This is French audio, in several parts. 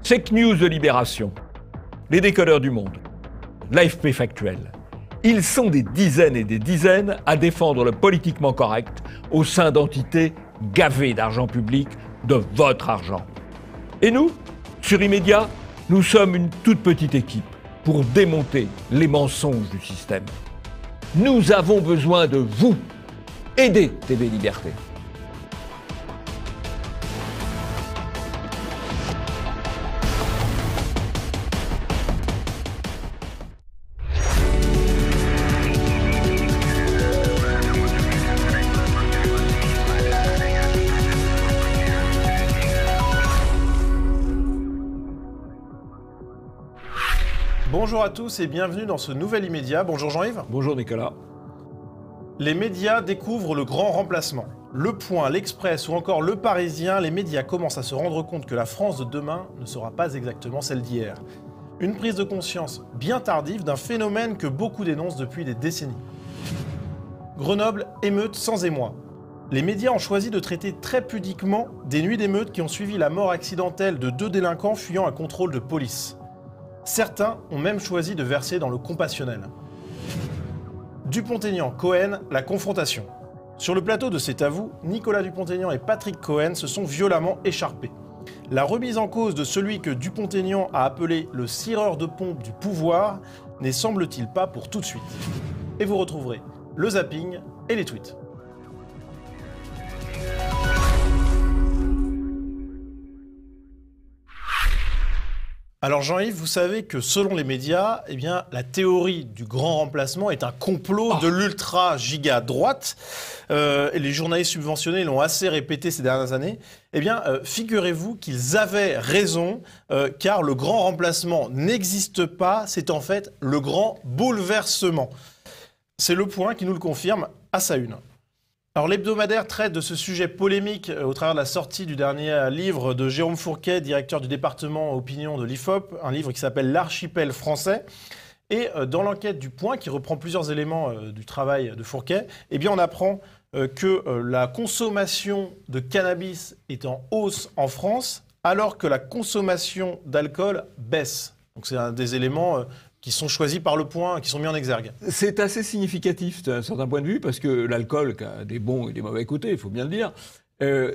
Fake News de Libération, les décodeurs du monde, l'AFP Factuel. Ils sont des dizaines et des dizaines à défendre le politiquement correct au sein d'entités gavées d'argent public, de votre argent. Et nous, sur Immédiat, nous sommes une toute petite équipe pour démonter les mensonges du système. Nous avons besoin de vous. Aidez TV Liberté. Bonjour à tous et bienvenue dans ce nouvel Immédiat. Bonjour Jean-Yves. Bonjour Nicolas. Les médias découvrent le grand remplacement. Le Point, l'Express ou encore Le Parisien, les médias commencent à se rendre compte que la France de demain ne sera pas exactement celle d'hier. Une prise de conscience bien tardive d'un phénomène que beaucoup dénoncent depuis des décennies. Grenoble, émeute sans émoi. Les médias ont choisi de traiter très pudiquement des nuits d'émeute qui ont suivi la mort accidentelle de 2 délinquants fuyant un contrôle de police. Certains ont même choisi de verser dans le compassionnel. Dupont-Aignan, Cohen, la confrontation. Sur le plateau de C'est à vous, Nicolas Dupont-Aignan et Patrick Cohen se sont violemment écharpés. La remise en cause de celui que Dupont-Aignan a appelé le cireur de pompe du pouvoir n'est semble-t-il pas pour tout de suite. Et vous retrouverez le zapping et les tweets. Alors Jean-Yves, vous savez que selon les médias, la théorie du grand remplacement est un complot de l'ultra-giga-droite. Et les journalistes subventionnés l'ont assez répété ces dernières années. Figurez-vous qu'ils avaient raison, car le grand remplacement n'existe pas, c'est en fait le grand bouleversement. C'est Le Point qui nous le confirme à sa une. Alors l'hebdomadaire traite de ce sujet polémique au travers de la sortie du dernier livre de Jérôme Fourquet, directeur du département opinion de l'IFOP, un livre qui s'appelle L'archipel français. Et dans l'enquête du Point, qui reprend plusieurs éléments du travail de Fourquet, on apprend que la consommation de cannabis est en hausse en France, alors que la consommation d'alcool baisse. Donc c'est un des éléments qui sont choisis par Le Point, qui sont mis en exergue. C'est assez significatif d'un certain point de vue, parce que l'alcool, qui a des bons et des mauvais côtés, il faut bien le dire,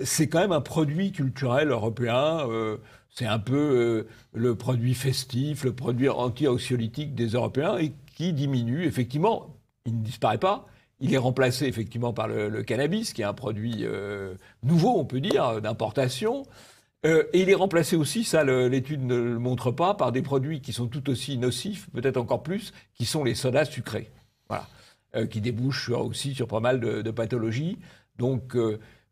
c'est quand même un produit culturel européen. C'est un peu le produit festif, le produit anti-anxiolytique des Européens, et qui diminue. Effectivement, il ne disparaît pas. Il est remplacé effectivement par le cannabis, qui est un produit nouveau, on peut dire, d'importation. Et il est remplacé aussi, ça l'étude ne le montre pas, par des produits qui sont tout aussi nocifs, peut-être encore plus, qui sont les sodas sucrés. Voilà. Qui débouchent aussi sur pas mal de pathologies. Donc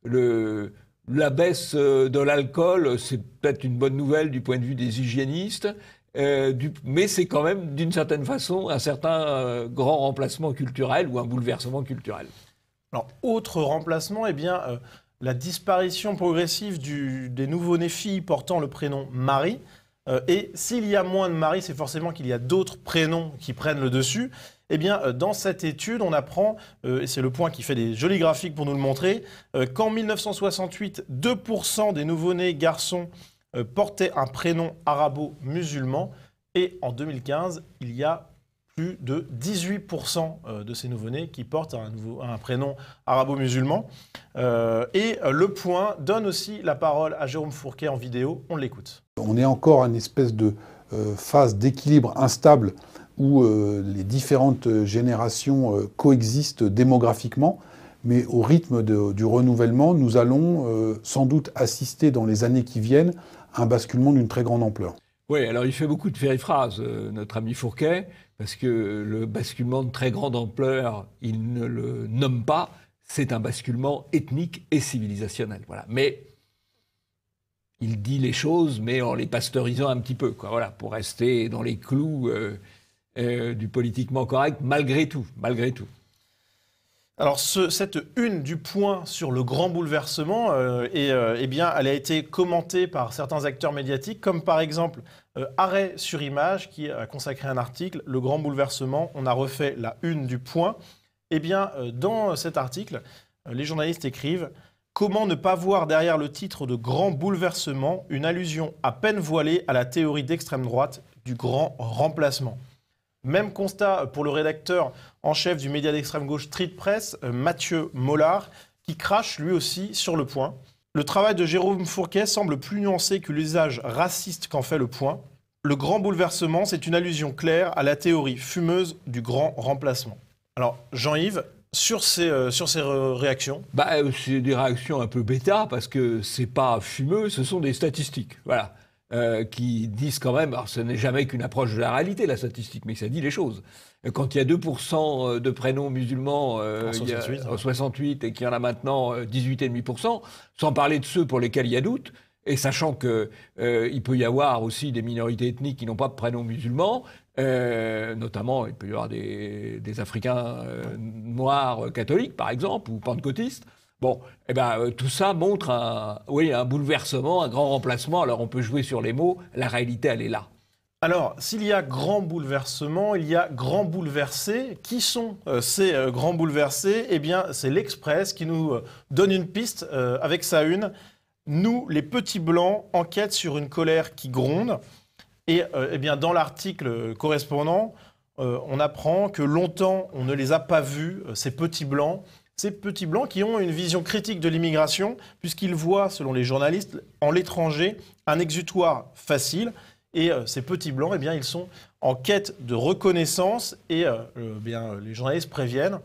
la baisse de l'alcool, c'est peut-être une bonne nouvelle du point de vue des hygiénistes, mais c'est quand même d'une certaine façon un certain grand remplacement culturel ou un bouleversement culturel. Alors, autre remplacement, la disparition progressive des nouveau-nés filles portant le prénom Marie. Et s'il y a moins de Marie, c'est forcément qu'il y a d'autres prénoms qui prennent le dessus. Dans cette étude, on apprend, et c'est Le Point qui fait des jolis graphiques pour nous le montrer, qu'en 1968, 2% des nouveau-nés garçons portaient un prénom arabo-musulman. Et en 2015, il y a plus de 18% de ces nouveau-nés qui portent un prénom arabo-musulman. Et Le Point donne aussi la parole à Jérôme Fourquet en vidéo. On l'écoute. On est encore à une espèce de phase d'équilibre instable où les différentes générations coexistent démographiquement. Mais au rythme du renouvellement, nous allons sans doute assister dans les années qui viennent à un basculement d'une très grande ampleur. Oui, alors il fait beaucoup de périphrases, notre ami Fourquet, parce que le basculement de très grande ampleur, il ne le nomme pas, c'est un basculement ethnique et civilisationnel. Voilà. Mais il dit les choses, mais en les pasteurisant un petit peu, quoi. Voilà, pour rester dans les clous du politiquement correct, malgré tout. Alors cette une du Point sur le grand bouleversement, elle a été commentée par certains acteurs médiatiques, comme par exemple Arrêt sur Image, qui a consacré un article, Le grand bouleversement, on a refait la une du Point. Dans cet article, les journalistes écrivent Comment ne pas voir derrière le titre de Grand bouleversement une allusion à peine voilée à la théorie d'extrême droite du grand remplacement? Même constat pour le rédacteur en chef du média d'extrême gauche Street Press, Mathieu Mollard, qui crache lui aussi sur Le Point. Le travail de Jérôme Fourquet semble plus nuancé que l'usage raciste qu'en fait Le Point. Le grand bouleversement, c'est une allusion claire à la théorie fumeuse du grand remplacement. Alors, Jean-Yves, sur ces réactions? C'est des réactions un peu bêta, parce que c'est pas fumeux, ce sont des statistiques. Voilà. Qui disent quand même, alors ce n'est jamais qu'une approche de la réalité, la statistique, mais ça dit les choses. Quand il y a 2% de prénoms musulmans en 68 et qu'il y en a maintenant 18,5%, sans parler de ceux pour lesquels il y a doute, et sachant qu'il peut y avoir aussi des minorités ethniques qui n'ont pas de prénoms musulmans, notamment il peut y avoir des Africains noirs catholiques, par exemple, ou pentecôtistes. Bon, tout ça montre un bouleversement, un grand remplacement. Alors on peut jouer sur les mots, la réalité elle est là. Alors, s'il y a grand bouleversement, il y a grand bouleversé. Qui sont ces grands bouleversés? Eh bien, c'est l'Express qui nous donne une piste avec sa une. Nous, les petits blancs, enquêtent sur une colère qui gronde. Et bien, dans l'article correspondant, on apprend que longtemps, on ne les a pas vus, ces petits blancs. Ces petits blancs qui ont une vision critique de l'immigration, puisqu'ils voient, selon les journalistes, en l'étranger, un exutoire facile. Et ces petits blancs, eh bien, ils sont en quête de reconnaissance. Et les journalistes préviennent,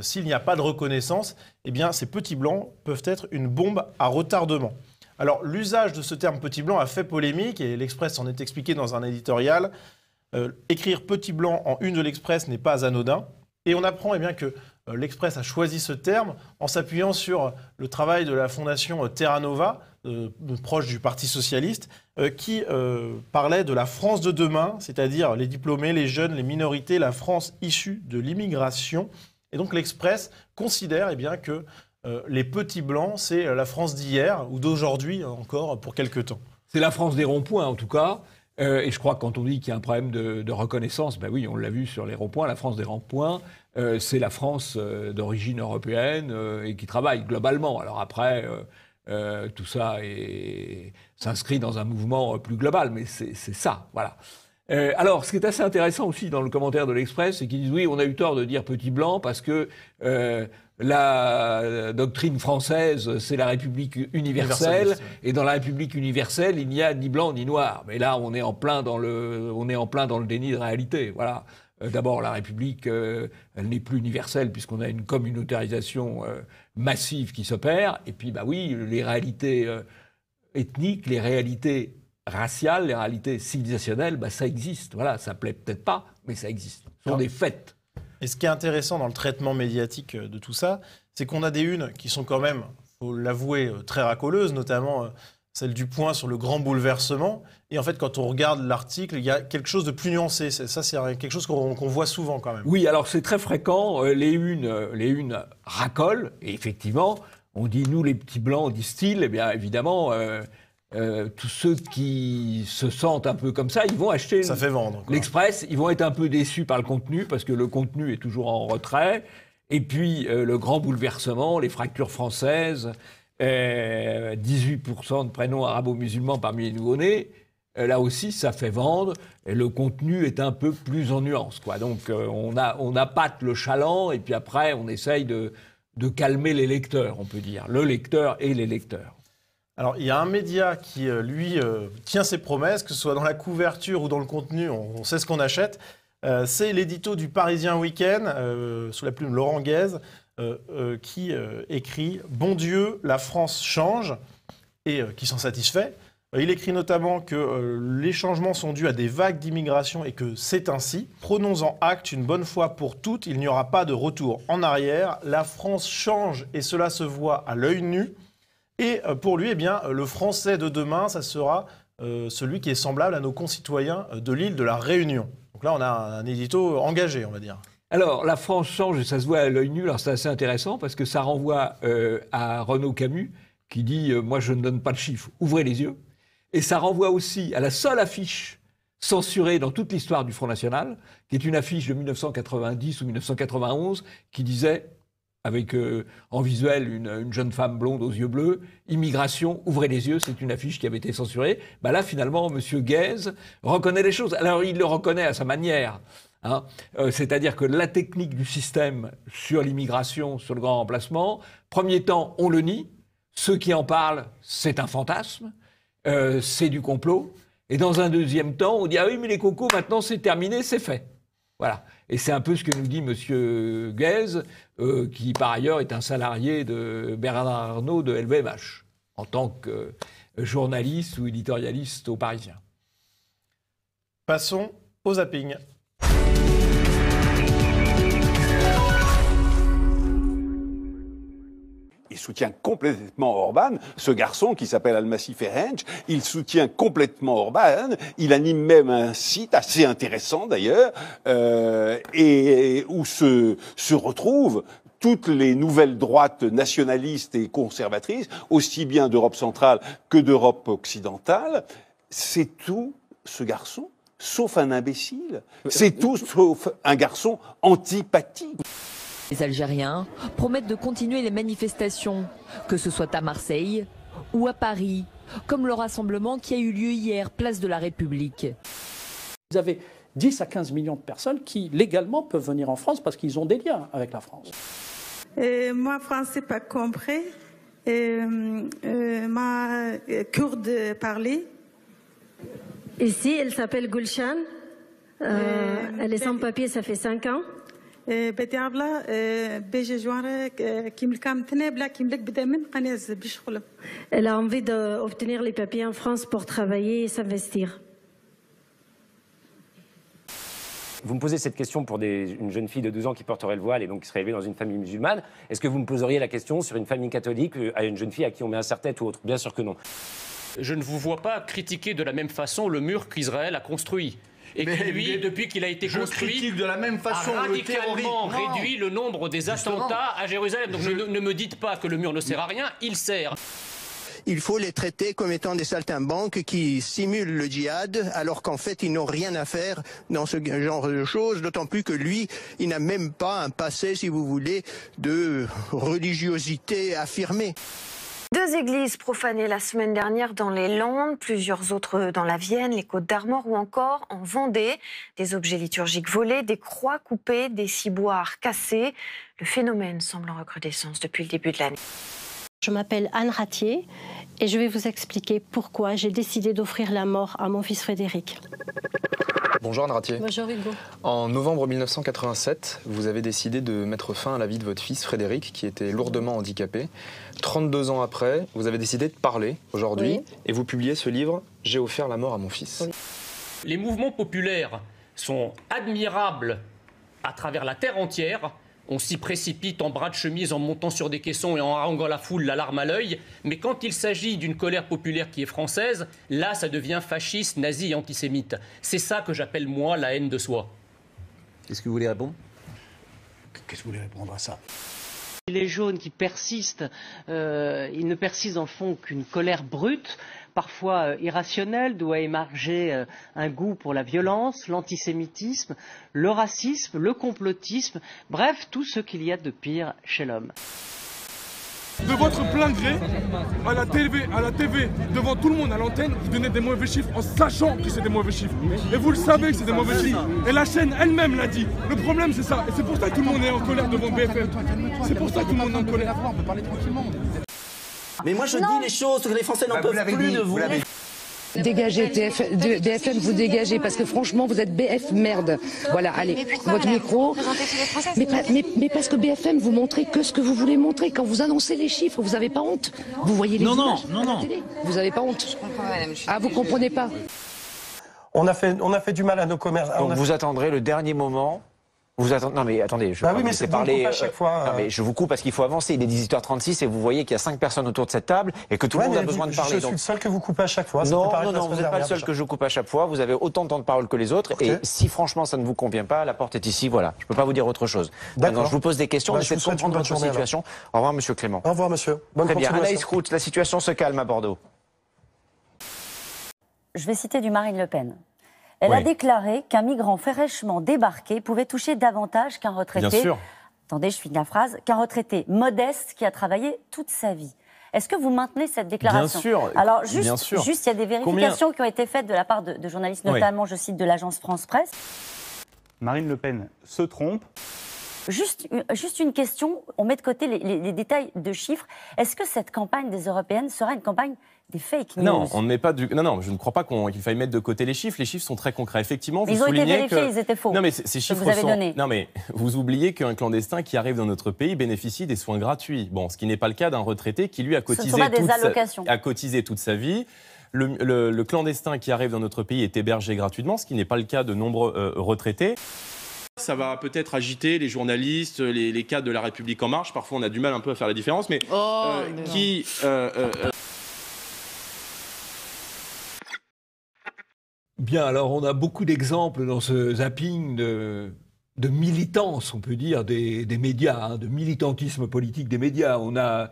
s'il n'y a pas de reconnaissance, eh bien, ces petits blancs peuvent être une bombe à retardement. Alors, l'usage de ce terme petit blanc a fait polémique, et l'Express s'en est expliqué dans un éditorial. Écrire petit blanc en une de l'Express n'est pas anodin. Et on apprend eh bien, que l'Express a choisi ce terme en s'appuyant sur le travail de la fondation Terra Nova, proche du Parti socialiste, qui parlait de la France de demain, c'est-à-dire les diplômés, les jeunes, les minorités, la France issue de l'immigration. Et donc l'Express considère eh bien, que les petits blancs, c'est la France d'hier ou d'aujourd'hui encore pour quelque temps. C'est la France des ronds-points en tout cas. Et je crois que quand on dit qu'il y a un problème de reconnaissance, ben oui, on l'a vu sur les ronds-points, la France des ronds-points, c'est la France d'origine européenne et qui travaille globalement. Alors après, tout ça s'inscrit dans un mouvement plus global, mais c'est ça, voilà. Alors, ce qui est assez intéressant aussi dans le commentaire de l'Express, c'est qu'ils disent oui, on a eu tort de dire petit blanc parce que la doctrine française, c'est la République universelle, et dans la République universelle, il n'y a ni blanc ni noir. Mais là, on est en plein dans le déni de réalité. Voilà. D'abord, la République, elle n'est plus universelle puisqu'on a une communautarisation massive qui s'opère. Et puis, oui, les réalités ethniques, les réalités raciales, les réalités civilisationnelles, ça existe. Voilà, ça plaît peut-être pas, mais ça existe. Ce sont des faits. Et ce qui est intéressant dans le traitement médiatique de tout ça, c'est qu'on a des unes qui sont quand même, il faut l'avouer, très racoleuses, notamment celle du Point sur le grand bouleversement. Et en fait, quand on regarde l'article, il y a quelque chose de plus nuancé. Ça, c'est quelque chose qu'on voit souvent quand même. Oui, alors c'est très fréquent. Les unes racolent. Et effectivement, on dit, nous les petits blancs, disent-ils, eh bien évidemment... tous ceux qui se sentent un peu comme ça, ils vont acheter l'Express, ils vont être un peu déçus par le contenu, parce que le contenu est toujours en retrait, et puis le grand bouleversement, les fractures françaises, 18% de prénoms arabo-musulmans parmi les nouveau-nés, là aussi ça fait vendre, et le contenu est un peu plus en nuance, quoi. Donc on appâte le chaland, et puis après on essaye de calmer les lecteurs, on peut dire, le lecteur et les lecteurs. Alors, il y a un média qui, lui, tient ses promesses, que ce soit dans la couverture ou dans le contenu, on sait ce qu'on achète. C'est l'édito du Parisien Week-end, sous la plume Laurent Guez, qui écrit « Bon Dieu, la France change » et qui s'en satisfait. Il écrit notamment que les changements sont dus à des vagues d'immigration et que c'est ainsi. Prenons-en acte une bonne fois pour toutes, il n'y aura pas de retour en arrière. La France change et cela se voit à l'œil nu. Et pour lui, eh bien, le français de demain, ça sera celui qui est semblable à nos concitoyens de l'île de la Réunion. Donc là, on a un édito engagé, on va dire. Alors, la France change et ça se voit à l'œil nu. Alors, c'est assez intéressant parce que ça renvoie à Renaud Camus qui dit « Moi, je ne donne pas de chiffres, ouvrez les yeux ». Et ça renvoie aussi à la seule affiche censurée dans toute l'histoire du Front National, qui est une affiche de 1990 ou 1991 qui disait avec en visuel une jeune femme blonde aux yeux bleus. Immigration, ouvrez les yeux, c'est une affiche qui avait été censurée. Bah là, finalement, M. Guèze reconnaît les choses. Alors, il le reconnaît à sa manière. Hein. C'est-à-dire que la technique du système sur l'immigration, sur le grand remplacement, premier temps, on le nie. Ceux qui en parlent, c'est un fantasme, c'est du complot. Et dans un deuxième temps, on dit « Ah oui, mais les cocos, maintenant, c'est terminé, c'est fait. » Voilà. Et c'est un peu ce que nous dit M. Guèze, qui par ailleurs est un salarié de Bernard Arnault de LVMH, en tant que journaliste ou éditorialiste au Parisien. Passons au zapping. Il soutient complètement Orban, ce garçon qui s'appelle Almasi Ferenc, il soutient complètement Orban, il anime même un site assez intéressant d'ailleurs, et où se retrouvent toutes les nouvelles droites nationalistes et conservatrices, aussi bien d'Europe centrale que d'Europe occidentale. C'est tout ce garçon, sauf un imbécile. C'est tout sauf un garçon antipathique. Les Algériens promettent de continuer les manifestations, que ce soit à Marseille ou à Paris, comme le rassemblement qui a eu lieu hier, place de la République. Vous avez 10 à 15 millions de personnes qui, légalement, peuvent venir en France parce qu'ils ont des liens avec la France. Moi, français, pas compris. Ma kurde parler. Ici, elle s'appelle Gulshan. Elle est sans papier, ça fait 5 ans. Elle a envie d'obtenir les papiers en France pour travailler et s'investir. Vous me posez cette question pour une jeune fille de 12 ans qui porterait le voile et donc qui serait élevée dans une famille musulmane. Est-ce que vous me poseriez la question sur une famille catholique à une jeune fille à qui on met un serre-tête ou autre? Bien sûr que non. Je ne vous vois pas critiquer de la même façon le mur qu'Israël a construit. Et qui, lui, depuis qu'il a été construit, de la même façon, a radicalement réduit le nombre des attentats à Jérusalem. Donc ne me dites pas que le mur ne sert à rien, il sert. Il faut les traiter comme étant des saltimbanques qui simulent le djihad, alors qu'en fait, ils n'ont rien à faire dans ce genre de choses, d'autant plus que lui, il n'a même pas un passé, si vous voulez, de religiosité affirmée. 2 églises profanées la semaine dernière dans les Landes, plusieurs autres dans la Vienne, les Côtes-d'Armor ou encore en Vendée. Des objets liturgiques volés, des croix coupées, des ciboires cassés. Le phénomène semble en recrudescence depuis le début de l'année. Je m'appelle Anne Ratier et je vais vous expliquer pourquoi j'ai décidé d'offrir la mort à mon fils Frédéric. Bonjour Anne Ratier. Bonjour Hugo. En novembre 1987, vous avez décidé de mettre fin à la vie de votre fils Frédéric, qui était lourdement handicapé. 32 ans après, vous avez décidé de parler aujourd'hui, et vous publiez ce livre « J'ai offert la mort à mon fils ». Les mouvements populaires sont admirables à travers la terre entière. On s'y précipite en bras de chemise, en montant sur des caissons et en haranguant la foule, la larme à l'œil. Mais quand il s'agit d'une colère populaire qui est française, là, ça devient fasciste, nazi et antisémite. C'est ça que j'appelle, moi, la haine de soi. Est-ce que vous voulez répondre? Qu'est-ce que vous voulez répondre à ça? Les jaunes qui persistent, ils ne persistent en fond qu'une colère brute, parfois irrationnelle, d'où a émergé un goût pour la violence, l'antisémitisme, le racisme, le complotisme, bref, tout ce qu'il y a de pire chez l'homme. De votre plein gré, à la TV, devant tout le monde, à l'antenne, vous donnez des mauvais chiffres en sachant que c'est des mauvais chiffres. Et vous le savez que c'est des mauvais chiffres. Et la chaîne elle-même l'a dit. Le problème c'est ça. Et c'est pour ça que tout le monde est en colère devant BFM. C'est pour ça que tout le monde est en colère. On peut parler tranquillement. Mais moi je dis les choses, que les Français n'en peuvent plus de vous. Dégagez, BFM, vous dégagez, parce que franchement, vous êtes BF merde. Voilà, allez, votre micro. Mais parce que BFM, vous montrez que ce que vous voulez montrer. Quand vous annoncez les chiffres, vous n'avez pas honte. Vous voyez les images à la télé. Vous n'avez pas honte. Ah, vous comprenez pas. On a fait du mal à nos commerces. Donc vous attendrez le dernier moment. Non mais attendez, je vais pas vous laisser parler. À chaque fois, non mais je vous coupe parce qu'il faut avancer. Il est 18h36 et vous voyez qu'il y a 5 personnes autour de cette table et que tout le monde a besoin de parler. Je suis le seul que vous coupez à chaque fois. Non, vous n'êtes pas le seul que je coupe à chaque fois. Vous avez autant de temps de parole que les autres. Okay. Et si franchement ça ne vous convient pas, la porte est ici. Voilà, je peux pas vous dire autre chose. Maintenant, je vous pose des questions. J'essaie de comprendre votre situation. Au revoir, Monsieur Clément. Au revoir, Monsieur. Très bien. Anaïs Roux, la situation se calme à Bordeaux. Je vais citer du Marine Le Pen. Elle a déclaré qu'un migrant fraîchement débarqué pouvait toucher davantage qu'un retraité attendez, je finis la phrase, qu'un retraité modeste qui a travaillé toute sa vie. Est-ce que vous maintenez cette déclaration? Bien sûr. Alors, bien sûr. Juste, il y a des vérifications qui ont été faites de la part de journalistes, notamment, je cite, de l'agence France-Presse. Marine Le Pen se trompe. Juste une question, on met de côté les détails de chiffres. Est-ce que cette campagne des Européennes sera une campagne des fake news? Non, on ne met pas non, je ne crois pas qu'il faille mettre de côté les chiffres. Les chiffres sont très concrets. Effectivement, vous ils ont été soulignez vérifiés, ils étaient faux. Non, mais ces chiffres vous avez donné. Non, mais vous oubliez qu'un clandestin qui arrive dans notre pays bénéficie des soins gratuits. Bon, ce qui n'est pas le cas d'un retraité qui, lui, a cotisé toute sa vie. Le clandestin qui arrive dans notre pays est hébergé gratuitement, ce qui n'est pas le cas de nombreux retraités. Ça va peut-être agiter les journalistes, les cadres de La République En Marche. Parfois, on a du mal un peu à faire la différence, mais Bien, alors on a beaucoup d'exemples dans ce zapping de militance, on peut dire, des médias, hein, de militantisme politique des médias. On a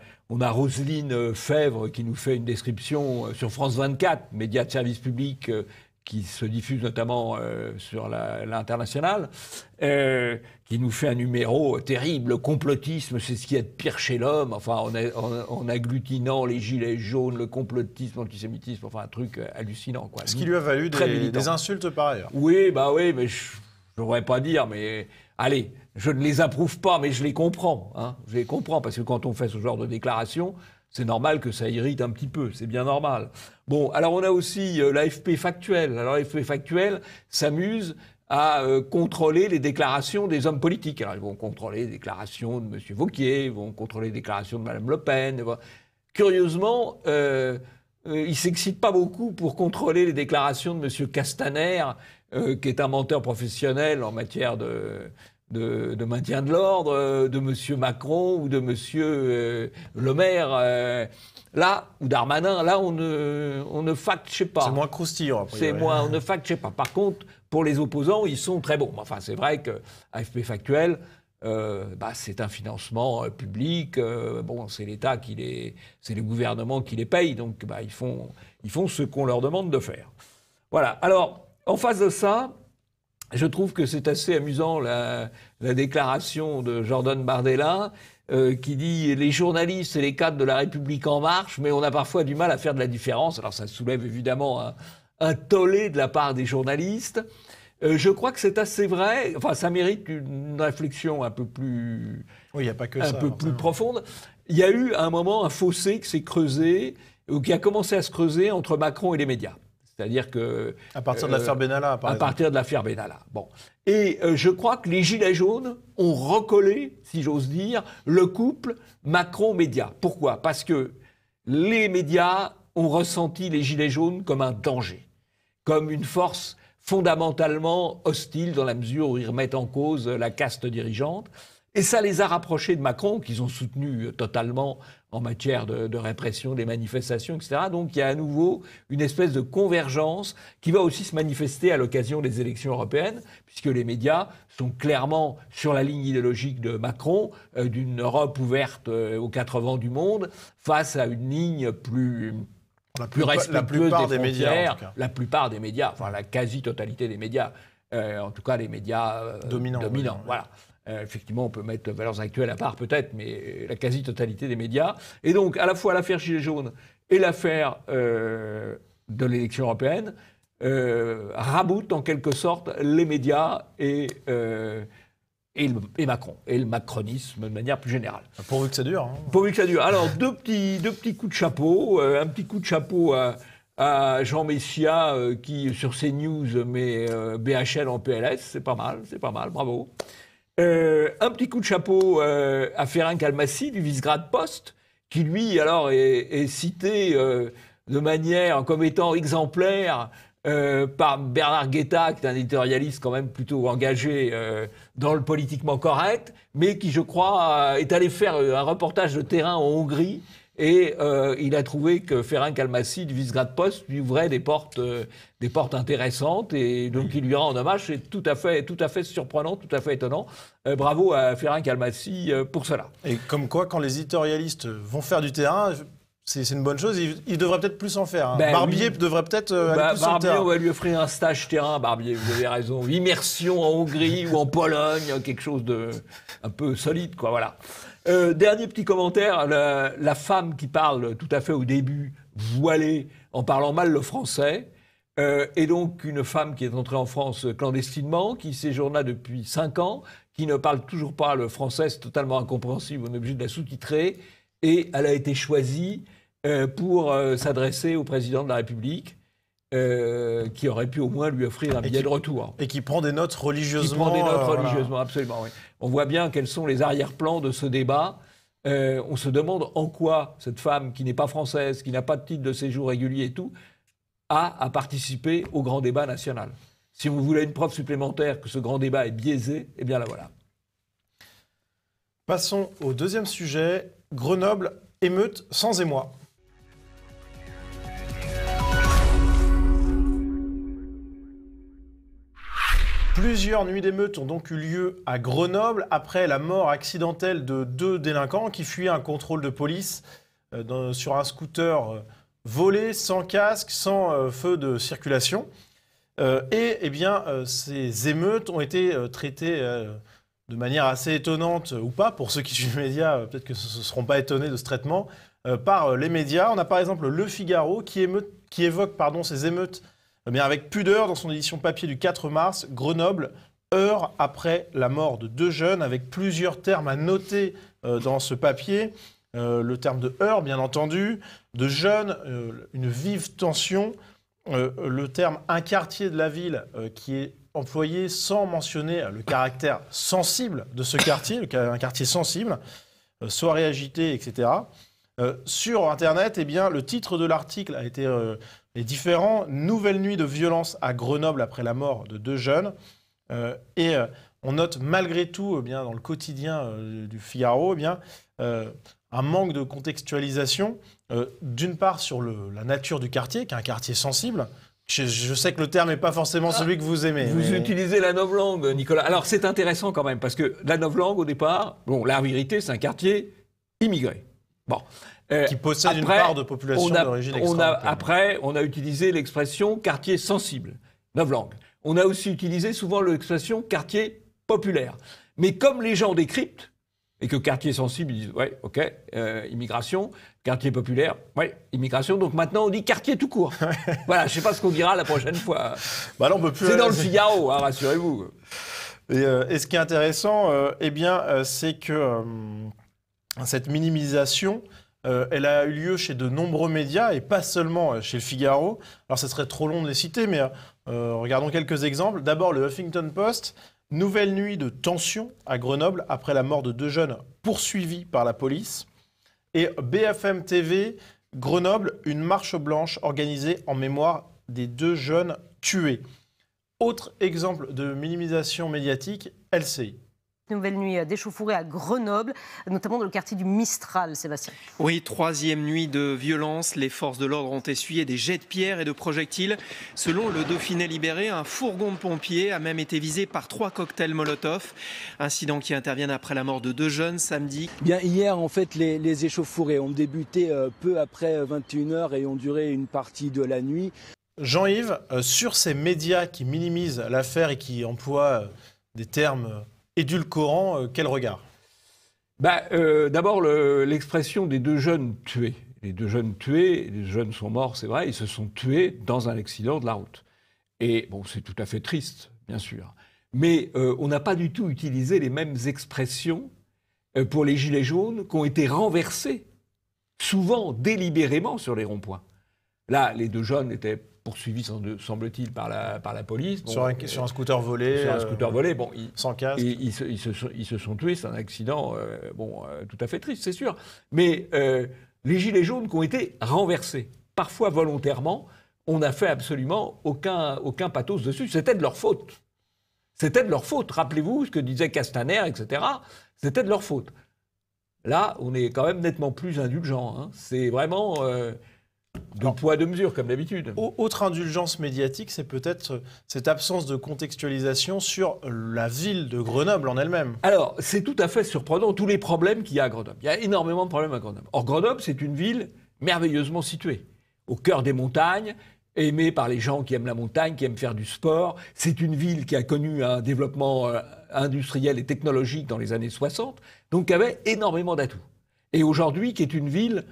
Roselyne Fèvre qui nous fait une description sur France 24, média de service public, qui se diffuse notamment sur l'international, qui nous fait un numéro terrible, complotisme, c'est ce qu'il y a de pire chez l'homme, enfin en agglutinant les gilets jaunes, le complotisme, l'antisémitisme, enfin un truc hallucinant, quoi. Ce qui lui a valu des insultes par ailleurs. Oui, mais je ne devrais pas dire, mais allez, je ne les approuve pas, mais je les comprends, hein, je les comprends, parce que quand on fait ce genre de déclaration, c'est normal que ça irrite un petit peu, c'est bien normal. Bon, alors on a aussi l'AFP Factuel. Alors l'AFP Factuel s'amuse à contrôler les déclarations des hommes politiques. Alors ils vont contrôler les déclarations de M. Wauquiez, ils vont contrôler les déclarations de Mme Le Pen. Curieusement, ils ne s'excitent pas beaucoup pour contrôler les déclarations de M. Castaner, qui est un menteur professionnel en matière de maintien de l'ordre, de M. Macron ou de M. Le Maire, là, ou Darmanin, là, on ne fact-check pas. C'est moins croustillant, après. On ne fact-check pas. Par contre, pour les opposants, ils sont très bons. Enfin, c'est vrai que AFP Factuel, c'est un financement public. C'est l'État c'est les gouvernements qui les payent. Donc, ils font ce qu'on leur demande de faire. Voilà. Alors, en face de ça, je trouve que c'est assez amusant la déclaration de Jordan Bardella qui dit « Les journalistes et les cadres de La République En Marche, mais on a parfois du mal à faire de la différence ». Alors ça soulève évidemment un tollé de la part des journalistes. Je crois que c'est assez vrai. Enfin, ça mérite une réflexion un peu plus, plus profonde. Il y a eu à un moment un fossé qui s'est creusé, ou qui a commencé à se creuser entre Macron et les médias. C'est-à-dire que... À partir de l'affaire Benalla, par exemple. À partir de l'affaire Benalla. Bon. Et je crois que les Gilets jaunes ont recollé, si j'ose dire, le couple Macron-médias. Pourquoi? Parce que les médias ont ressenti les Gilets jaunes comme un danger, comme une force fondamentalement hostile dans la mesure où ils remettent en cause la caste dirigeante. Et ça les a rapprochés de Macron, qu'ils ont soutenu totalement en matière de répression des manifestations, etc. Donc il y a à nouveau une espèce de convergence qui va aussi se manifester à l'occasion des élections européennes, puisque les médias sont clairement sur la ligne idéologique de Macron, d'une Europe ouverte aux quatre vents du monde, face à une ligne plus respectueuse des frontières. La plupart des médias, enfin la quasi-totalité des médias, en tout cas les médias dominants. Voilà. Effectivement, on peut mettre Valeurs Actuelles à part peut-être, mais la quasi-totalité des médias. Et donc, à la fois l'affaire Gilets jaunes et l'affaire de l'élection européenne raboutent en quelque sorte les médias et Macron, et le macronisme de manière plus générale. Pourvu que ça dure. Hein. Pourvu que ça dure. Alors, deux petits coups de chapeau. Un petit coup de chapeau à Jean Messia qui, sur CNews, met BHL en PLS. C'est pas mal, bravo. Un petit coup de chapeau à Ferenc Almassi du Visegrad Post, qui lui alors est cité de manière comme étant exemplaire par Bernard Guetta, qui est un éditorialiste quand même plutôt engagé dans le politiquement correct, mais qui, je crois, est allé faire un reportage de terrain en Hongrie. Et il a trouvé que Ferenc Almassi du Visegrad Post lui ouvrait des portes intéressantes, et donc il lui rend hommage. C'est tout à fait surprenant, tout à fait étonnant. Bravo à Ferenc Almassi pour cela. Et comme quoi, quand les éditorialistes vont faire du terrain, c'est une bonne chose. Il devrait peut-être plus en faire. Hein. Barbier devrait peut-être aller plus sur le terrain. On va lui offrir un stage terrain, Barbier, vous avez raison. Immersion en Hongrie ou en Pologne, quelque chose de un peu solide, quoi, voilà. Dernier petit commentaire, la femme qui parle tout à fait au début, voilée, en parlant mal le français, est donc une femme qui est entrée en France clandestinement, qui séjourna depuis 5 ans, qui ne parle toujours pas le français, c'est totalement incompréhensible, on est obligé de la sous-titrer, et elle a été choisie pour s'adresser au président de la République, qui aurait pu au moins lui offrir un billet de retour. Et qui prend des notes religieusement. Voilà. Absolument, oui. On voit bien quels sont les arrière-plans de ce débat. On se demande en quoi cette femme, qui n'est pas française, qui n'a pas de titre de séjour régulier et tout, a à participer au grand débat national. Si vous voulez une preuve supplémentaire que ce grand débat est biaisé, eh bien la voilà. Passons au deuxième sujet. Grenoble, émeute sans émoi. Plusieurs nuits d'émeutes ont donc eu lieu à Grenoble après la mort accidentelle de 2 délinquants qui fuyaient un contrôle de police sur un scooter volé, sans casque, sans feu de circulation. Ces émeutes ont été traitées de manière assez étonnante, ou pas, pour ceux qui suivent les médias, peut-être que ce ne seront pas étonnés de ce traitement, par les médias. On a par exemple Le Figaro qui évoque ces émeutes avec pudeur dans son édition papier du 4 mars, Grenoble, heure après la mort de 2 jeunes, avec plusieurs termes à noter dans ce papier. Le terme de heure, bien entendu, de jeunes, une vive tension, le terme un quartier de la ville qui est employé sans mentionner le caractère sensible de ce quartier, un quartier sensible, soirée agitée, etc. Sur Internet, le titre de l'article est différent. Nouvelle nuit de violence à Grenoble après la mort de 2 jeunes. On note malgré tout, dans le quotidien du Figaro, un manque de contextualisation, d'une part sur la nature du quartier, qui est un quartier sensible. Je sais que le terme n'est pas forcément celui que vous aimez. Vous utilisez la novlangue, Nicolas. Alors c'est intéressant quand même, parce que la novlangue, au départ, la vérité, c'est un quartier immigré. Bon. Qui possède une part de population d'origine extra. Après, on a utilisé l'expression quartier sensible, novlangue. On a aussi utilisé souvent l'expression quartier populaire. Mais comme les gens décryptent, et que quartier sensible, ils disent « ouais, ok, immigration », quartier populaire, ouais, immigration, donc maintenant on dit quartier tout court. Voilà, je ne sais pas ce qu'on dira la prochaine fois. C'est dans le Figaro, hein, rassurez-vous. Et ce qui est intéressant, c'est que cette minimisation, elle a eu lieu chez de nombreux médias et pas seulement chez le Figaro. Alors, ce serait trop long de les citer, mais regardons quelques exemples. D'abord, le Huffington Post. Nouvelle nuit de tension à Grenoble après la mort de 2 jeunes poursuivis par la police. Et BFM TV, Grenoble, une marche blanche organisée en mémoire des 2 jeunes tués. Autre exemple de minimisation médiatique, LCI. Nouvelle nuit d'échauffourée à Grenoble, notamment dans le quartier du Mistral, Sébastien. Oui, 3e nuit de violence. Les forces de l'ordre ont essuyé des jets de pierre et de projectiles. Selon le Dauphiné libéré, un fourgon de pompiers a même été visé par 3 cocktails Molotov. Incidents qui interviennent après la mort de 2 jeunes samedi. Bien, hier, en fait, les échauffourées ont débuté peu après 21h et ont duré une partie de la nuit. Jean-Yves, sur ces médias qui minimisent l'affaire et qui emploient des termes édulcorant, quel regard? D'abord, l'expression des 2 jeunes tués. Les 2 jeunes tués, les jeunes sont morts, c'est vrai, ils se sont tués dans un accident de la route. Et bon, c'est tout à fait triste, bien sûr. Mais on n'a pas du tout utilisé les mêmes expressions pour les gilets jaunes qui ont été renversés, souvent délibérément, sur les ronds-points. Là, les 2 jeunes étaient poursuivis, semble-t-il, par la police. Bon, sur un scooter volé. Sur un scooter volé, bon, sans casque. Ils se sont tués, c'est un accident tout à fait triste, c'est sûr. Mais les gilets jaunes qui ont été renversés, parfois volontairement, on n'a fait absolument aucun pathos dessus. C'était de leur faute. C'était de leur faute. Rappelez-vous ce que disait Castaner, etc. C'était de leur faute. Là, on est quand même nettement plus indulgent. Hein. C'est vraiment... de poids, de mesure, comme d'habitude. Autre indulgence médiatique, c'est peut-être cette absence de contextualisation sur la ville de Grenoble en elle-même. Alors, c'est tout à fait surprenant, tous les problèmes qu'il y a à Grenoble. Il y a énormément de problèmes à Grenoble. Or, Grenoble, c'est une ville merveilleusement située, au cœur des montagnes, aimée par les gens qui aiment la montagne, qui aiment faire du sport. C'est une ville qui a connu un développement industriel et technologique dans les années 60, donc qui avait énormément d'atouts. Et aujourd'hui, qui est une ville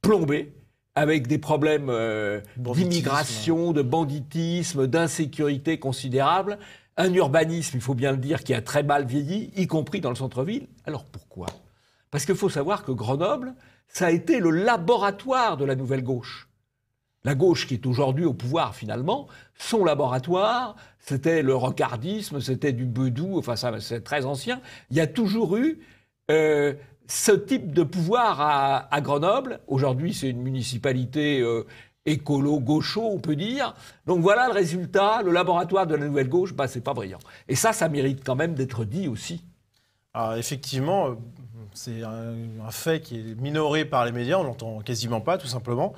plombée, avec des problèmes d'immigration, de banditisme, d'insécurité considérables, un urbanisme, il faut bien le dire, qui a très mal vieilli, y compris dans le centre-ville. Alors pourquoi ? Parce qu'il faut savoir que Grenoble, ça a été le laboratoire de la nouvelle gauche. La gauche qui est aujourd'hui au pouvoir, finalement, son laboratoire, c'était le rocardisme, c'était du Bedou, enfin ça c'est très ancien. Il y a toujours eu ce type de pouvoir à Grenoble. Aujourd'hui, c'est une municipalité écolo-gaucho, on peut dire. Donc voilà le résultat, le laboratoire de la nouvelle gauche, bah, c'est pas brillant. Et ça mérite quand même d'être dit aussi. Alors effectivement, c'est un fait qui est minoré par les médias, on l'entend quasiment pas, tout simplement.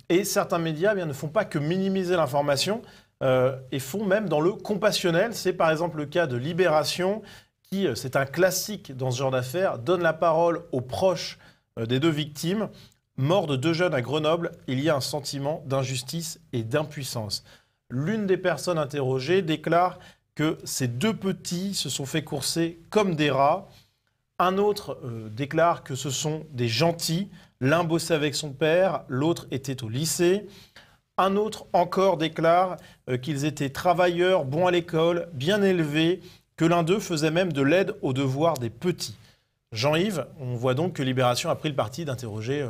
Et certains médias ne font pas que minimiser l'information et font même dans le compassionnel. C'est par exemple le cas de Libération, qui, c'est un classique dans ce genre d'affaires, donne la parole aux proches des deux victimes. Mort de 2 jeunes à Grenoble, il y a un sentiment d'injustice et d'impuissance. L'une des personnes interrogées déclare que ces 2 petits se sont fait courser comme des rats. Un autre déclare que ce sont des gentils. L'un bossait avec son père, l'autre était au lycée. Un autre encore déclare qu'ils étaient travailleurs, bons à l'école, bien élevés, que l'un d'eux faisait même de l'aide aux devoirs des petits. Jean-Yves, on voit donc que Libération a pris le parti d'interroger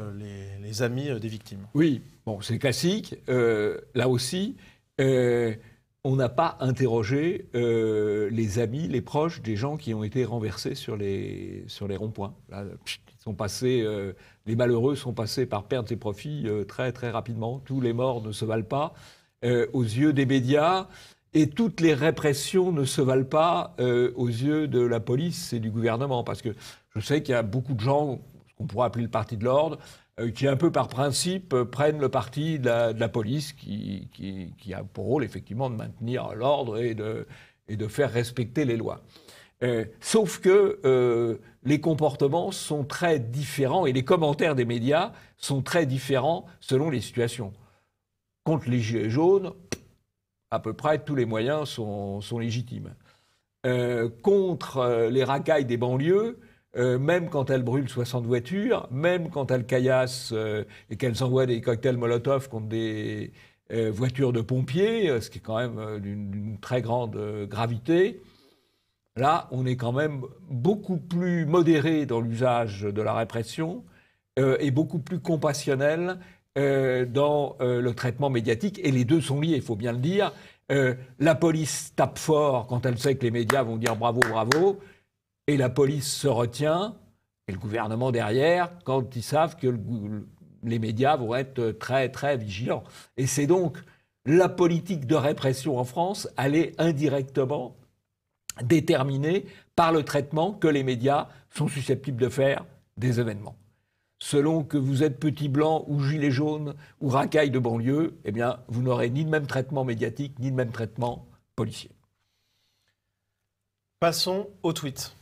les amis des victimes. Oui, bon, c'est classique. Là aussi, on n'a pas interrogé les amis, les proches des gens qui ont été renversés sur les ronds-points. Là, ils sont passés, les malheureux sont passés par pertes et profits très très rapidement. Tous les morts ne se valent pas aux yeux des médias. Et toutes les répressions ne se valent pas aux yeux de la police et du gouvernement. Parce que je sais qu'il y a beaucoup de gens, ce qu'on pourrait appeler le parti de l'ordre, qui, un peu par principe, prennent le parti de la police, qui a pour rôle, effectivement, de maintenir l'ordre et de faire respecter les lois. Sauf que les comportements sont très différents et les commentaires des médias sont très différents selon les situations. Contre les gilets jaunes, à peu près tous les moyens sont légitimes. Contre les racailles des banlieues, même quand elles brûlent 60 voitures, même quand elles caillassent et qu'elles envoient des cocktails Molotov contre des voitures de pompiers, ce qui est quand même d'une très grande gravité, là, on est quand même beaucoup plus modéré dans l'usage de la répression et beaucoup plus compassionnel dans le traitement médiatique, et les deux sont liés, il faut bien le dire. La police tape fort quand elle sait que les médias vont dire bravo, bravo, et la police se retient, et le gouvernement derrière, quand ils savent que les médias vont être très, très vigilants. Et c'est donc la politique de répression en France, elle est indirectement déterminée par le traitement que les médias sont susceptibles de faire des événements. Selon que vous êtes petit blanc ou gilet jaune ou racaille de banlieue, eh bien, vous n'aurez ni le même traitement médiatique, ni le même traitement policier. Passons au tweet.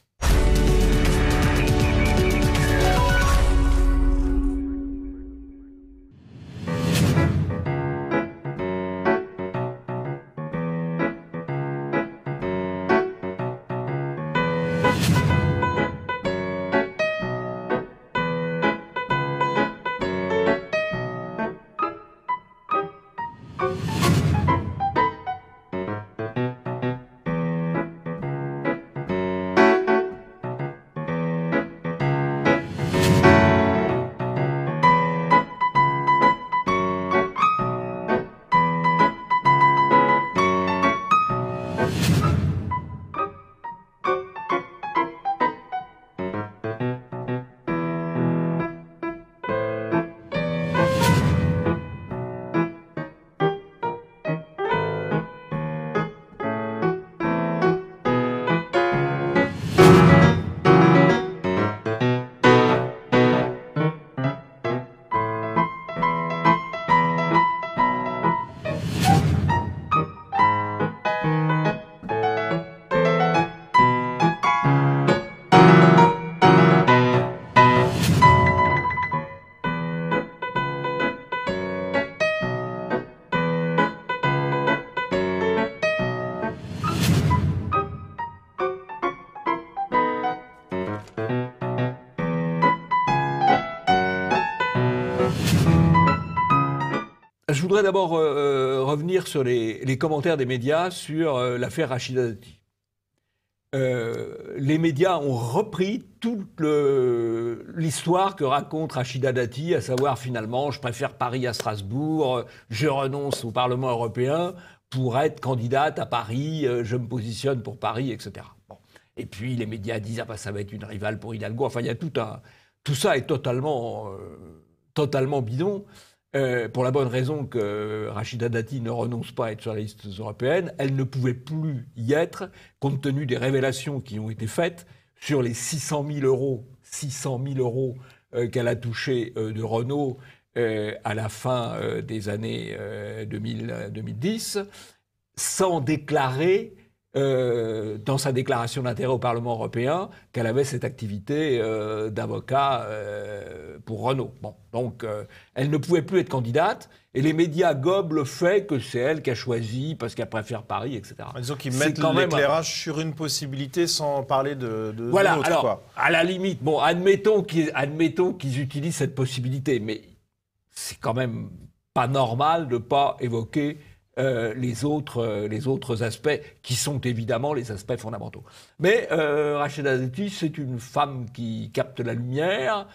voudrais d'abord revenir sur les commentaires des médias sur l'affaire Rachida Dati. Les médias ont repris toute l'histoire que raconte Rachida Dati, à savoir finalement, je préfère Paris à Strasbourg, je renonce au Parlement européen pour être candidate à Paris, je me positionne pour Paris, etc. Bon. Et puis les médias disent ah bah, ça va être une rivale pour Hidalgo. Enfin, il y a tout ça est totalement bidon. Pour la bonne raison que Rachida Dati ne renonce pas à être sur la liste européenne, elle ne pouvait plus y être, compte tenu des révélations qui ont été faites sur les 600 000 euros qu'elle a touchés de Renault à la fin des années 2010, sans déclarer dans sa déclaration d'intérêt au Parlement européen qu'elle avait cette activité d'avocat pour Renault. Bon, donc elle ne pouvait plus être candidate et les médias gobent le fait que c'est elle qui a choisi parce qu'elle préfère Paris, etc. Disons qu'ils mettent l'éclairage sur une possibilité sans parler de voilà, l'autre, alors, quoi. À la limite, bon, admettons qu'ils utilisent cette possibilité, mais c'est quand même pas normal de ne pas évoquer les autres aspects qui sont évidemment les aspects fondamentaux. Mais Rachida Dati, c'est une femme qui capte la lumière,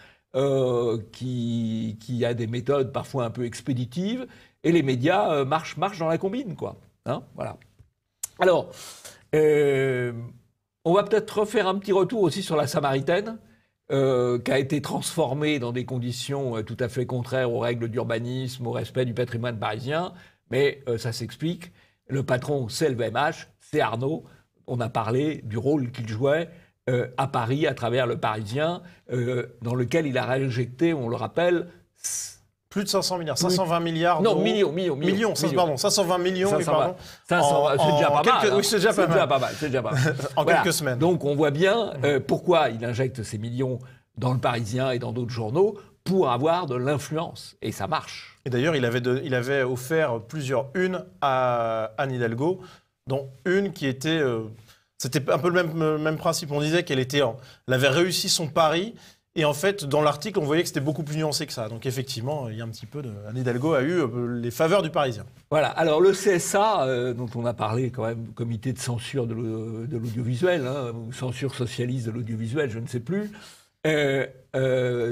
qui a des méthodes parfois un peu expéditives, et les médias marchent dans la combine, quoi. Hein, voilà. Alors, on va peut-être refaire un petit retour aussi sur la Samaritaine, qui a été transformée dans des conditions tout à fait contraires aux règles d'urbanisme, au respect du patrimoine parisien. Mais ça s'explique. Le patron, c'est le VMH, c'est Arnaud. On a parlé du rôle qu'il jouait à Paris, à travers le Parisien, dans lequel il a réinjecté, on le rappelle... Plus de 500 milliards, 520 milliards Non, millions, pardon, 520 millions, 500, c'est déjà pas mal. Oui, c'est déjà pas mal. C'est déjà pas mal. En quelques semaines. Donc on voit bien pourquoi il injecte ces millions dans le Parisien et dans d'autres journaux, pour avoir de l'influence. Et ça marche. Et d'ailleurs, il avait offert plusieurs unes à Anne Hidalgo, dont une qui était... c'était un peu le même principe. On disait qu'elle avait réussi son pari. Et en fait, dans l'article, on voyait que c'était beaucoup plus nuancé que ça. Donc effectivement, il y a un petit peu Anne Hidalgo a eu les faveurs du Parisien. Voilà. Alors le CSA, dont on a parlé quand même, comité de censure de l'audiovisuel, hein, ou censure socialiste de l'audiovisuel, je ne sais plus,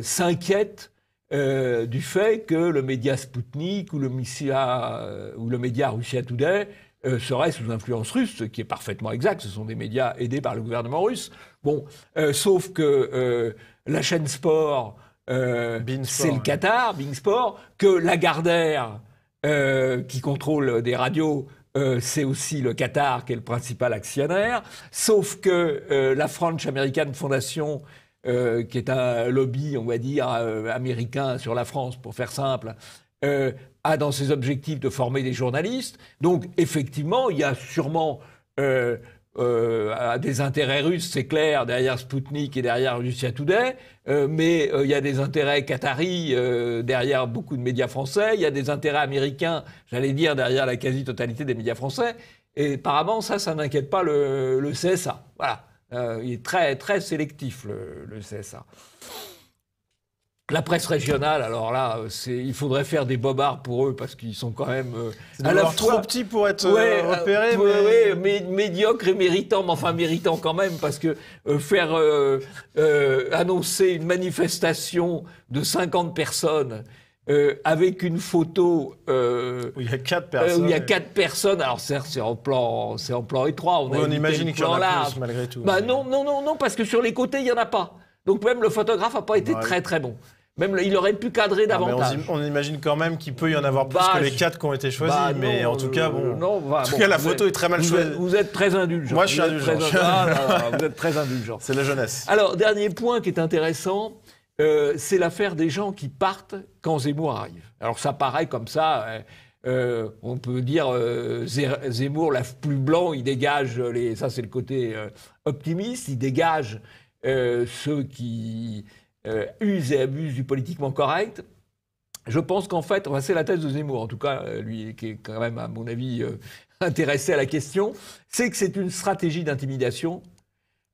s'inquiète du fait que le média Sputnik ou le média Russia Today serait sous influence russe, ce qui est parfaitement exact. Ce sont des médias aidés par le gouvernement russe. Bon, sauf que la chaîne Sport, c'est le Qatar, Bein Sport, que Lagardère, qui contrôle des radios, c'est aussi le Qatar qui est le principal actionnaire. Sauf que la French American Foundation, qui est un lobby, on va dire, américain sur la France, pour faire simple, a dans ses objectifs de former des journalistes. Donc, effectivement, il y a sûrement des intérêts russes, c'est clair, derrière Sputnik et derrière Russia Today, mais il y a des intérêts qataris derrière beaucoup de médias français, il y a des intérêts américains, j'allais dire, derrière la quasi-totalité des médias français, et apparemment, ça n'inquiète pas le CSA. Voilà. Il est très, très sélectif, le CSA. La presse régionale, alors là, il faudrait faire des bobards pour eux parce qu'ils sont quand même à la fois trop petits pour être repérés, mais médiocres et méritants, mais enfin méritants quand même parce que faire annoncer une manifestation de 50 personnes avec une photo où il y a 4 personnes. Où il y a 4 personnes. Alors certes, c'est en plan étroit. On imagine qu'il y en a plus malgré tout. Bah non, parce que sur les côtés, il n'y en a pas. Donc même le photographe n'a pas été très très bon. Même il aurait pu cadrer davantage. On imagine quand même qu'il peut y en avoir plus que les 4 qui ont été choisis. Mais en tout cas, la photo est très mal choisie. Vous êtes très indulgent. Moi, je suis indulgent. Vous êtes très indulgent. C'est la jeunesse. Alors, dernier point qui est intéressant, c'est l'affaire des gens qui partent quand Zemmour arrive. Alors ça paraît comme ça, on peut dire Zemmour, la plus blanc, il dégage, ça c'est le côté optimiste, il dégage ceux qui usent et abusent du politiquement correct. Je pense qu'en fait, c'est la thèse de Zemmour, en tout cas, lui qui est quand même, à mon avis, intéressé à la question, c'est que c'est une stratégie d'intimidation.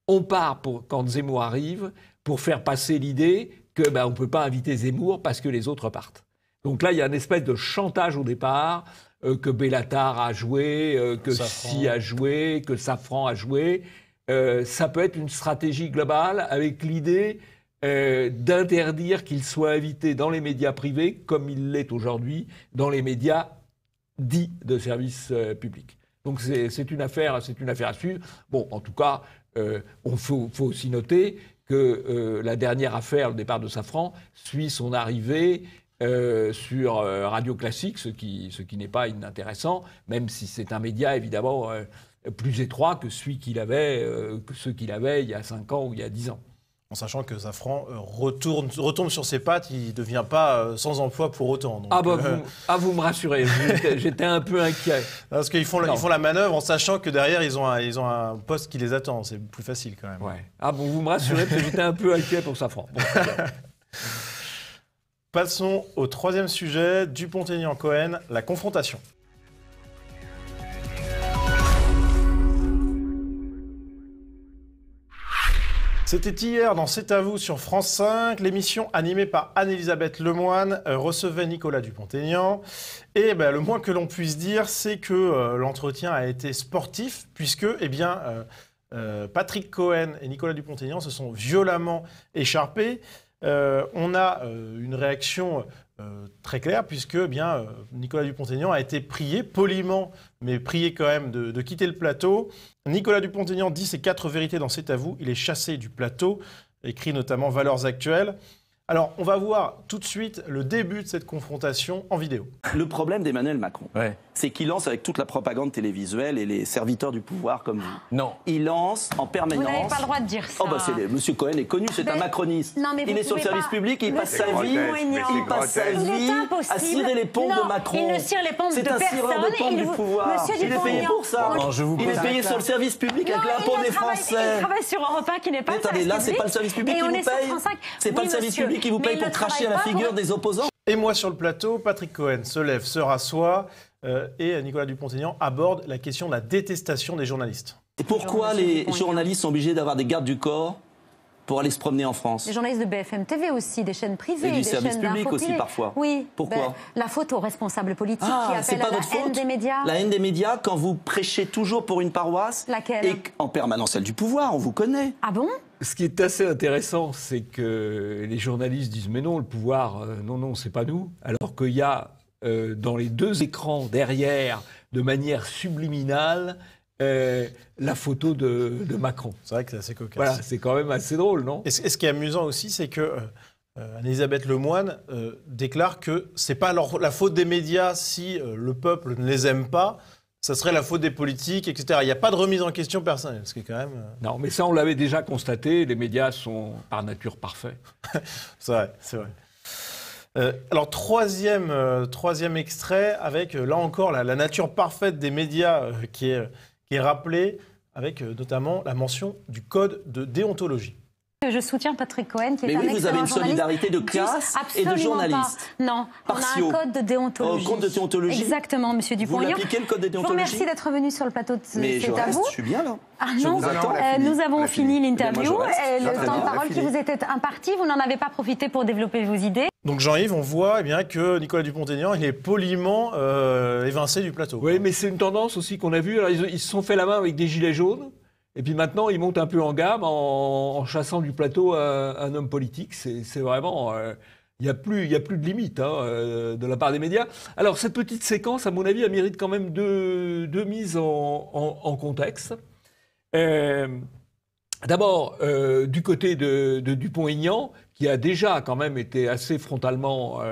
On part, quand Zemmour arrive, pour faire passer l'idée qu'on ne peut pas inviter Zemmour parce que les autres partent. Donc là, il y a une espèce de chantage au départ, que Bellatar a joué, que Si a joué, que Safran a joué. Ça peut être une stratégie globale avec l'idée d'interdire qu'il soit invité dans les médias privés, comme il l'est aujourd'hui, dans les médias dits de service public. Donc c'est une affaire à suivre. Bon, en tout cas, faut aussi noter que la dernière affaire, le départ de Safran, suit son arrivée sur Radio Classique, ce qui n'est pas inintéressant, même si c'est un média évidemment plus étroit que ceux qu'il avait il y a 5 ans ou il y a 10 ans. En sachant que Safran retombe sur ses pattes, il ne devient pas sans emploi pour autant. Donc, vous me rassurez, j'étais un peu inquiet. Parce qu'ils font la manœuvre en sachant que derrière, ils ont un poste qui les attend. C'est plus facile quand même. Ouais. Vous me rassurez, parce que j'étais un peu inquiet pour Safran. Bon, passons au 3e sujet, Dupont-Aignan-Cohen, la confrontation. C'était hier dans C'est à vous sur France 5. L'émission animée par Anne-Elisabeth Lemoine recevait Nicolas Dupont-Aignan. Et le moins que l'on puisse dire, c'est que l'entretien a été sportif, puisque Patrick Cohen et Nicolas Dupont-Aignan se sont violemment écharpés. On a une réaction très claire, puisque Nicolas Dupont-Aignan a été prié, poliment, mais prié quand même de quitter le plateau. Nicolas Dupont-Aignan dit ses 4 vérités dans C'est à vous. Il est chassé du plateau, écrit notamment Valeurs actuelles. Alors, on va voir tout de suite le début de cette confrontation en vidéo. Le problème d'Emmanuel Macron, c'est qu'il lance avec toute la propagande télévisuelle et les serviteurs du pouvoir comme vous. Non. Il lance en permanence... Vous n'avez pas le droit de dire ça. Monsieur Cohen est connu, c'est un macroniste. Non, mais il est sur le service public et il passe sa vie à cirer les pompes de Macron. Il ne cire les pompes de personne. C'est un cireur de pompes du pouvoir. Il est payé pour ça. Il est payé sur le service public avec l'impôt des Français. Il travaille sur Europe 1 qui n'est pas le service public. Là, c'est pas le service public qui vous paye. C'est pas le service public qui vous paye pour cracher à la figure des opposants. Et moi, sur le plateau, Patrick Cohen se lève, se rassoit et Nicolas Dupont-Aignan aborde la question de la détestation des journalistes. Et pourquoi les journalistes sont obligés d'avoir des gardes du corps pour aller se promener en France? Les journalistes de BFM TV aussi, des chaînes privées, et du des service chaînes public aussi parfois. Oui. Pourquoi? La faute aux responsables politiques qui appellent à la haine des médias. La haine des médias quand vous prêchez toujours pour une paroisse. Laquelle? Et en permanence celle du pouvoir, on vous connaît. Ah bon? Ce qui est assez intéressant, c'est que les journalistes disent « mais non, le pouvoir, non, c'est pas nous », alors qu'il y a dans les 2 écrans derrière, de manière subliminale, la photo de Macron. C'est vrai que c'est assez cocasse. Voilà, c'est quand même assez drôle, non? Et ce qui est amusant aussi, c'est que Anne-Elisabeth Lemoine déclare que c'est pas la faute des médias si le peuple ne les aime pas. Ça serait la faute des politiques, etc. Il n'y a pas de remise en question personnelle, ce qui est quand même... Non, mais ça, on l'avait déjà constaté, les médias sont par nature parfaits. C'est vrai. Alors, troisième extrait, avec, là encore, la nature parfaite des médias qui est rappelée, avec notamment la mention du code de déontologie. Je soutiens Patrick Cohen, qui est un excellent journaliste. Mais vous avez une solidarité de classe et de journalistes. Non, partiaux. On a un code de déontologie. Code de déontologie. Exactement, Monsieur Dupont-Aignan. Vous l'appliquez, le code de déontologie? Je vous remercie d'être venu sur le plateau de Mais C'est à vous. Je suis bien là. Ah non, nous avons fini l'interview. Le temps de parole qui vous était imparti, vous n'en avez pas profité pour développer vos idées. Donc Jean-Yves, on voit que Nicolas Dupont-Aignan, il est poliment évincé du plateau. Oui, mais c'est une tendance aussi qu'on a vue. Alors, ils se sont fait la main avec des gilets jaunes. Et puis maintenant, ils montent un peu en gamme en chassant du plateau un homme politique. C'est vraiment... Il n'y a plus de limite de la part des médias. Alors, cette petite séquence, à mon avis, elle mérite quand même deux mises en contexte. D'abord, du côté de Dupont-Aignan, qui a déjà quand même été assez frontalement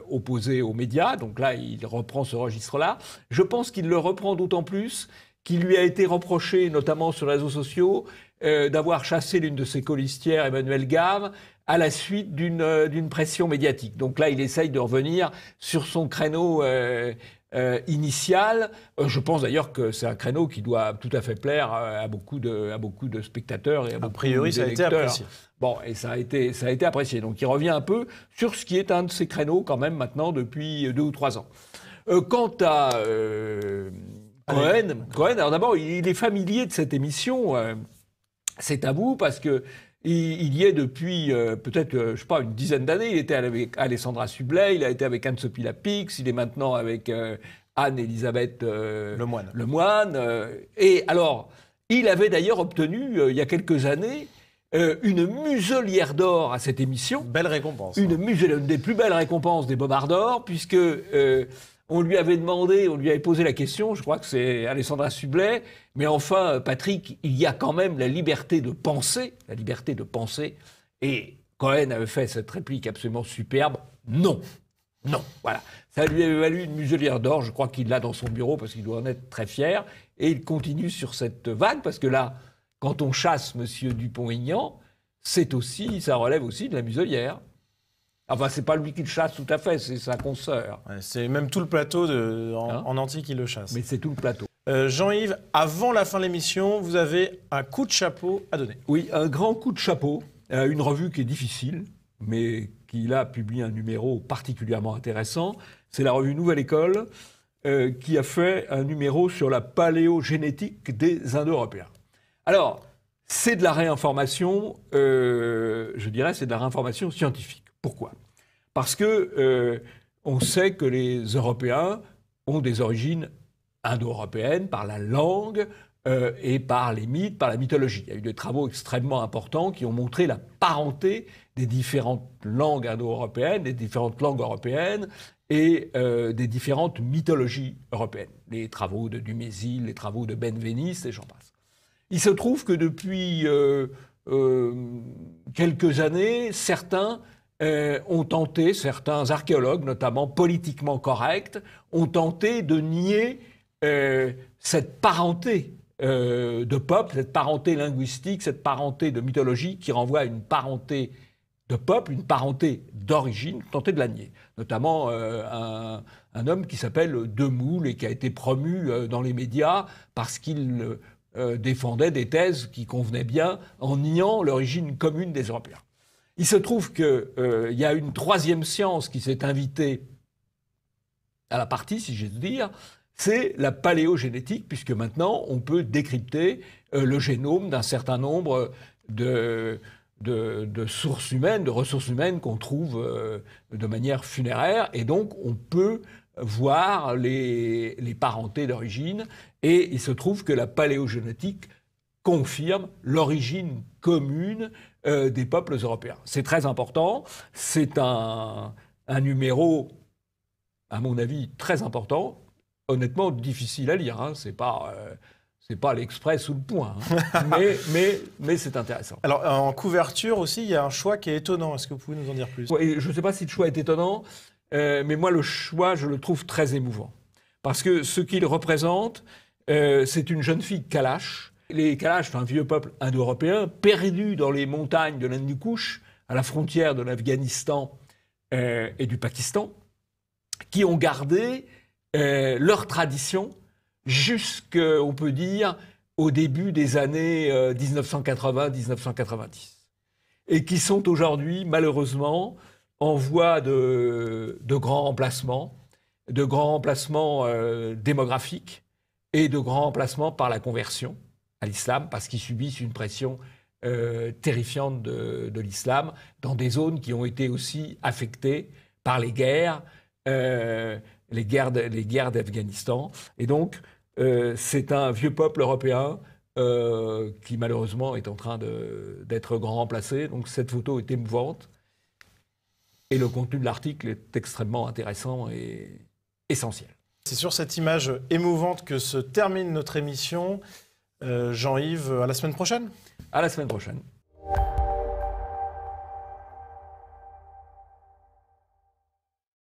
opposé aux médias. Donc là, il reprend ce registre-là. Je pense qu'il le reprend d'autant plus qu'il lui a été reproché, notamment sur les réseaux sociaux, d'avoir chassé l'une de ses colistières, Emmanuelle Gave, à la suite d'une pression médiatique. Donc là, il essaye de revenir sur son créneau initial. Je pense d'ailleurs que c'est un créneau qui doit tout à fait plaire à beaucoup de spectateurs et à beaucoup priori, ça a été apprécié. Bon, et ça a été apprécié. Donc il revient un peu sur ce qui est un de ses créneaux quand même maintenant depuis 2 ou 3 ans. Quant à Cohen, alors d'abord, il est familier de cette émission. C'est à vous parce que Il y est depuis peut-être, je sais pas, une dizaine d'années. Il était avec Alessandra Sublet, il a été avec Anne-Sophie Lapix, il est maintenant avec Anne-Elisabeth Lemoine. Et alors, il avait d'ailleurs obtenu, il y a quelques années, une muselière d'or à cette émission. Belle récompense. Une des plus belles récompenses des Bobards d'or, puisque on lui avait demandé, on lui avait posé la question, je crois que c'est Alessandra Sublet, mais enfin, Patrick, il y a quand même la liberté de penser, et Cohen avait fait cette réplique absolument superbe, non, voilà. Ça lui avait valu une muselière d'or, je crois qu'il l'a dans son bureau, parce qu'il doit en être très fier, et il continue sur cette vague, parce que là, quand on chasse M. Dupont-Aignan, ça relève aussi de la muselière. Enfin, c'est pas lui qui le chasse tout à fait, c'est sa consoeur. Ouais, c'est même tout le plateau en entier qui le chasse. Mais c'est tout le plateau. Jean-Yves, avant la fin de l'émission, vous avez un coup de chapeau à donner. Oui, un grand coup de chapeau à une revue qui est difficile, mais qui là publie un numéro particulièrement intéressant. C'est la revue Nouvelle École, qui a fait un numéro sur la paléogénétique des Indo-Européens. Alors, c'est de la réinformation, je dirais, c'est de la réinformation scientifique. Pourquoi ? Parce que on sait que les Européens ont des origines indo-européennes par la langue et par les mythes, par la mythologie. Il y a eu des travaux extrêmement importants qui ont montré la parenté des différentes langues indo-européennes, des différentes langues européennes et des différentes mythologies européennes. Les travaux de Dumézil, les travaux de Benveniste et j'en passe. Il se trouve que depuis quelques années, certains archéologues, notamment politiquement corrects, ont tenté de nier cette parenté de peuple, cette parenté linguistique, cette parenté de mythologie qui renvoie à une parenté de peuple, une parenté d'origine, tenter de la nier. Notamment un homme qui s'appelle Demoule et qui a été promu dans les médias parce qu'il défendait des thèses qui convenaient bien en niant l'origine commune des Européens. Il se trouve qu'il y a une troisième science qui s'est invitée à la partie, si j'ose dire, c'est la paléogénétique, puisque maintenant on peut décrypter le génome d'un certain nombre de sources humaines, de ressources humaines qu'on trouve de manière funéraire, et donc on peut voir les parentés d'origine, et il se trouve que la paléogénétique confirme l'origine commune des peuples européens. C'est très important, c'est un numéro, à mon avis, très important, honnêtement difficile à lire, hein. C'est pas l'Express ou le Point, hein. mais c'est intéressant. Alors, en couverture aussi, il y a un choix qui est étonnant. Est-ce que vous pouvez nous en dire plus ? Ouais, je ne sais pas si le choix est étonnant, mais moi, le choix, je le trouve très émouvant. Parce que ce qu'il représente, c'est une jeune fille Kalash. Les Kalash, c'est un vieux peuple indo-européen, perdu dans les montagnes de l'Hindu-Kush, à la frontière de l'Afghanistan et du Pakistan, qui ont gardé leur tradition on peut dire, au début des années 1980-1990. Et qui sont aujourd'hui, malheureusement, en voie de grands remplacements démographiques et de grands remplacements par la conversion à l'islam, parce qu'ils subissent une pression terrifiante de l'islam dans des zones qui ont été aussi affectées par les guerres d'Afghanistan. Et donc, c'est un vieux peuple européen qui, malheureusement, est en train d'être grand remplacé. Donc, cette photo est émouvante. Et le contenu de l'article est extrêmement intéressant et essentiel. C'est sur cette image émouvante que se termine notre émission. Jean-Yves, à la semaine prochaine. À la semaine prochaine.